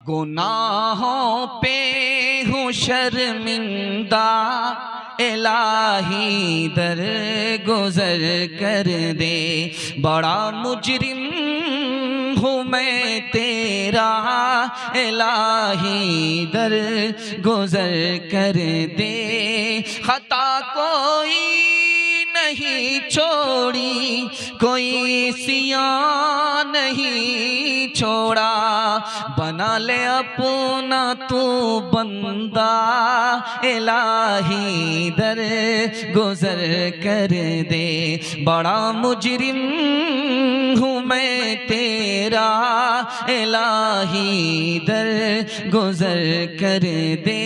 गुनाहों पे हूँ शर्मिंदा, इलाही दर गुजर कर दे। बड़ा मुजरिम हूँ मैं तेरा, इलाही दर गुजर कर दे। खता कोई नहीं छोड़ी, कोई सियां नहीं छोड़ा। बना ले अपना तू बंदा, इलाही दर गुजर कर दे। बड़ा मुजरिम हूँ मैं तेरा, इलाही दर गुजर कर दे।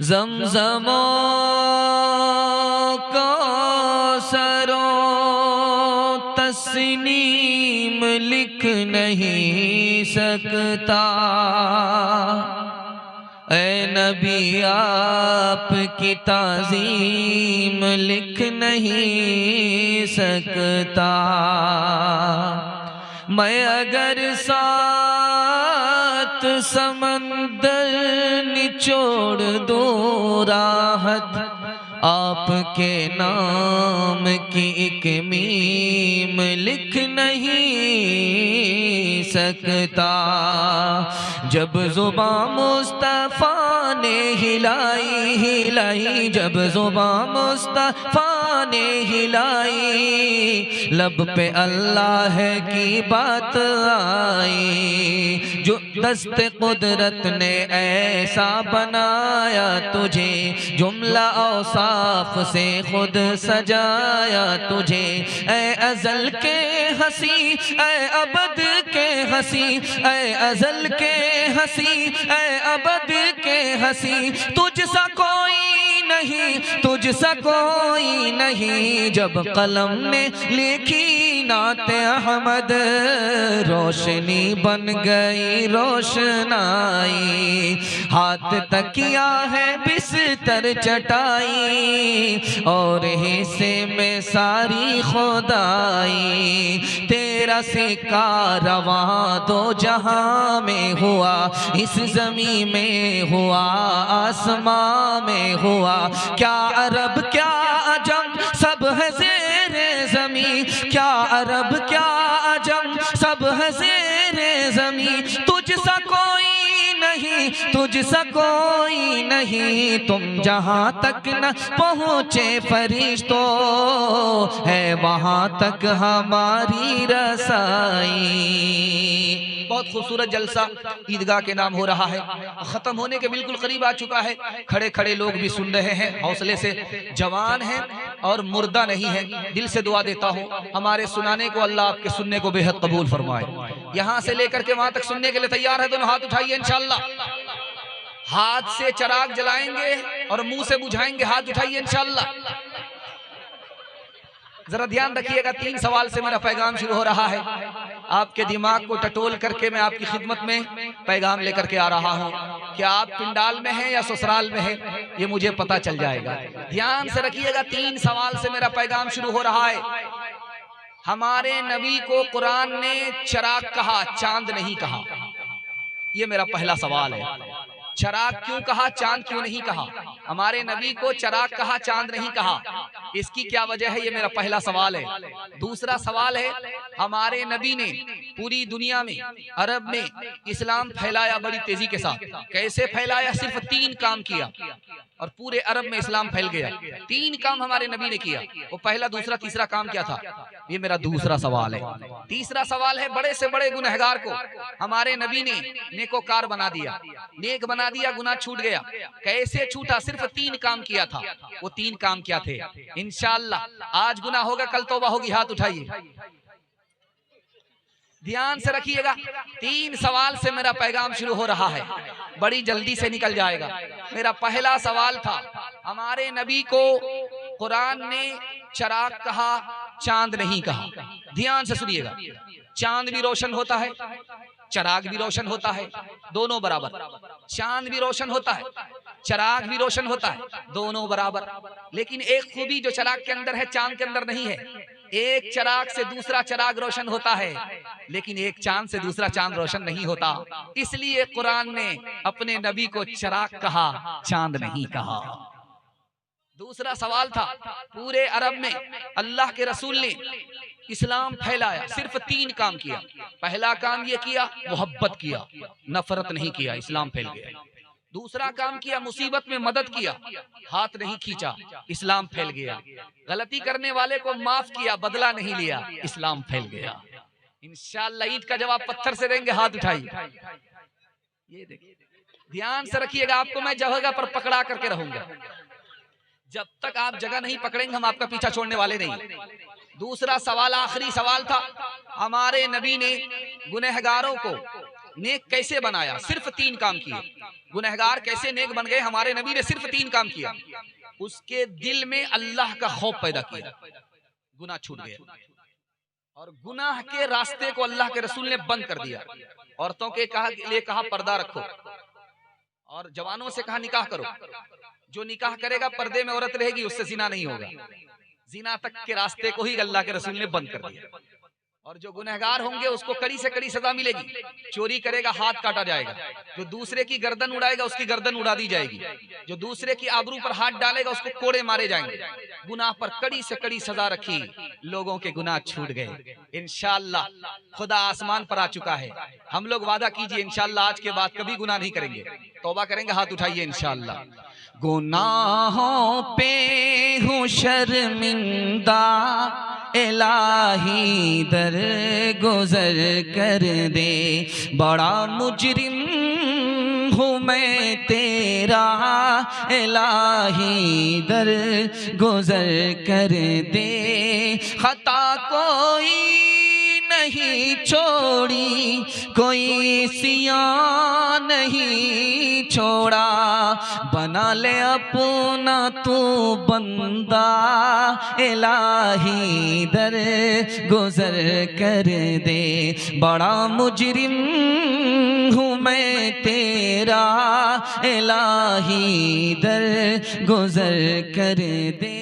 ज़मज़म कौसरो तस्नीम लिख नहीं सकता। ऐ नबी आपकी ताज़ीम लिख नहीं सकता। मैं अगर सात समंदर निचोड़ दूँ राहत, आपके नाम की एक मीम लिख नहीं सकता। जब ज़ुबां मुस्तफ़ा ने हिलाई, जब ज़ुबां मुस्तफ़ा ने हिलाई, लब पे अल्लाह की बात आई। जो दस्त कुदरत ने ऐसा बनाया तुझे, जुमला औसाफ से खुद सजाया तुझे। ऐ अज़ल के हंसी, ऐ अबद के हंसी, ऐ अज़ल के हंसी, ऐ अबद के हंसी। तुझसा कोई नहीं, तुझसा कोई नहीं। जब कलम ने लिखी नाते अहमद, रोशनी बन गई रोशनाई। हाथ तकिया है बिस्तर चटाई, और हिस्से में सारी खुदाई। तेरा सिक्का रवां दो जहां में हुआ, इस ज़मीं में हुआ, आसमां में हुआ। क्या अरब क्या अजम सब है ज़ेरे ज़मीं, क्या अरब क्या अजम सब है ज़ेरे ज़मीं। तुझसा कोई नहीं, तुझसा कोई नहीं। तुम जहां तक न पहुँचे फरिश्तों, है वहां तक हमारी रसाई। बहुत खूबसूरत जलसा ईदगाह के नाम हो रहा है, खत्म होने के बिल्कुल करीब आ चुका है। खड़े खड़े लोग भी सुन रहे हैं हौसले से, जवान हैं और मुर्दा नहीं है। दिल से दुआ देता हूँ हमारे सुनाने को अल्लाह आपके सुनने को बेहद कबूल फरमाए। यहाँ से लेकर के वहां तक सुनने के लिए तैयार है? दोनों हाथ उठाइए इंशाअल्लाह। हाथ से चिराग जलाएंगे और मुंह से बुझाएंगे। हाथ उठाइए इंशाअल्लाह। जरा ध्यान रखिएगा, 3 सवाल से मेरा पैगाम शुरू हो रहा है। आपके दिमाग को टटोल करके मैं आपकी खिदमत में पैगाम लेकर के आ रहा हूँ। क्या आप पिंडाल में हैं या ससुराल में हैं, ये मुझे पता चल जाएगा। ध्यान से रखिएगा, 3 सवाल से मेरा पैगाम शुरू हो रहा है। हमारे नबी को कुरान ने चिराग कहा, चांद नहीं कहा। ये मेरा पहला सवाल है। चिराग क्यों कहा, चांद क्यों नहीं कहा? हमारे नबी को चिराग कहा, चांद नहीं कहा, इसकी क्या वजह है? ये मेरा पहला सवाल है। दूसरा सवाल है, हमारे नबी ने पूरी दुनिया में, अरब में इस्लाम फैलाया बड़ी तेजी के साथ। कैसे फैलाया? सिर्फ 3 काम किया और पूरे अरब में इस्लाम फैल गया। 3 काम हमारे नबी ने किया। वो पहला, दूसरा, तीसरा काम क्या था? ये मेरा दूसरा सवाल है। तीसरा सवाल है, बड़े से बड़े गुनहगार को हमारे नबी ने नेकोकार बना दिया, नेक बना दिया, गुनाह छूट गया। कैसे छूटा? सिर्फ 3 काम किया था। वो 3 काम क्या थे? इंशाअल्लाह आज गुनाह होगा, कल तौबा होगी। हाथ उठाइए, ध्यान से रखिएगा। 3 सवाल से मेरा पैगाम शुरू हो रहा है, बड़ी जल्दी से निकल जाएगा। मेरा पहला सवाल था, हमारे नबी को कुरान ने चिराग कहा, चांद नहीं कहा। ध्यान से सुनिएगा, चांद भी रोशन होता है, चिराग भी रोशन होता है, दोनों बराबर। चांद भी रोशन होता है, चिराग भी रोशन होता है, दोनों बराबर। लेकिन एक खूबी जो चिराग के अंदर है, चांद के अंदर नहीं है। एक चिराग से दूसरा चिराग रोशन होता है, लेकिन एक चांद से दूसरा चांद रोशन नहीं होता। इसलिए कुरान ने अपने नबी को चिराग कहा, चांद नहीं कहा। दूसरा सवाल था, पूरे अरब में अल्लाह के रसूल ने इस्लाम फैलाया, सिर्फ 3 काम किया। पहला काम ये किया, मोहब्बत किया, नफरत नहीं किया, इस्लाम फैल गया। दूसरा काम किया, मुसीबत में मदद किया, हाथ नहीं खींचा, इस्लाम फैल गया। गलती करने वाले को माफ किया, बदला नहीं लिया, इस्लाम फैल गया। इंशाअल्लाह ईंट का जवाब पत्थर से देंगे। हाथ उठाइए, ये देखिए, ध्यान से रखिएगा। आपको मैं जगह पर पकड़ा करके रहूंगा, जब तक आप जगह नहीं पकड़ेंगे हम आपका पीछा छोड़ने वाले नहीं। दूसरा सवाल, आखिरी सवाल था, हमारे नबी ने गुनहगारों को नेक कैसे बनाया? सिर्फ 3 काम किए। गुनहगार कैसे नेक बन गए? हमारे नबी ने सिर्फ 3 काम किया। उसके दिल में अल्लाह का खौफ पैदा किया, गुनाह छूट गया। और गुनाह के रास्ते को अल्लाह के रसूल ने बंद कर दिया। औरतों के लिए कहा पर्दा रखो, और जवानों से कहा निकाह करो। जो निकाह करेगा, पर्दे में औरत रहेगी, उससे जिना नहीं होगा। जिना तक के रास्ते को ही अल्लाह के रसूल ने बंद कर दिया। और जो गुनहगार होंगे उसको कड़ी से कड़ी सजा मिलेगी। चोरी करेगा, हाथ काटा जाएगा। जो दूसरे की गर्दन उड़ाएगा, उसकी गर्दन उड़ा दी जाएगी। जो दूसरे की आबरू पर हाथ डालेगा, उसको कोड़े मारे जाएंगे। गुनाह पर कड़ी से कड़ी सजा रखी, लोगों के गुनाह छूट गए। इंशाअल्लाह खुदा आसमान पर आ चुका है। हम लोग वादा कीजिए, इंशाअल्लाह आज के बाद कभी गुनाह नहीं करेंगे, तौबा करेंगे। हाथ उठाइए इंशाअल्लाह। गुनाहों पे हूँ शर्मिंदा, इलाही दर गुजर कर दे। बड़ा मुजरिम हूँ मैं तेरा, इलाही दर गुजर कर दे। खता कोई नहीं छोड़ी, कोई सियां नहीं छोड़ा। बना ले अपना तू बंदा, इलाही दर गुजर कर दे। बड़ा मुजरिम हूँ मैं तेरा, इलाही दर गुजर कर दे।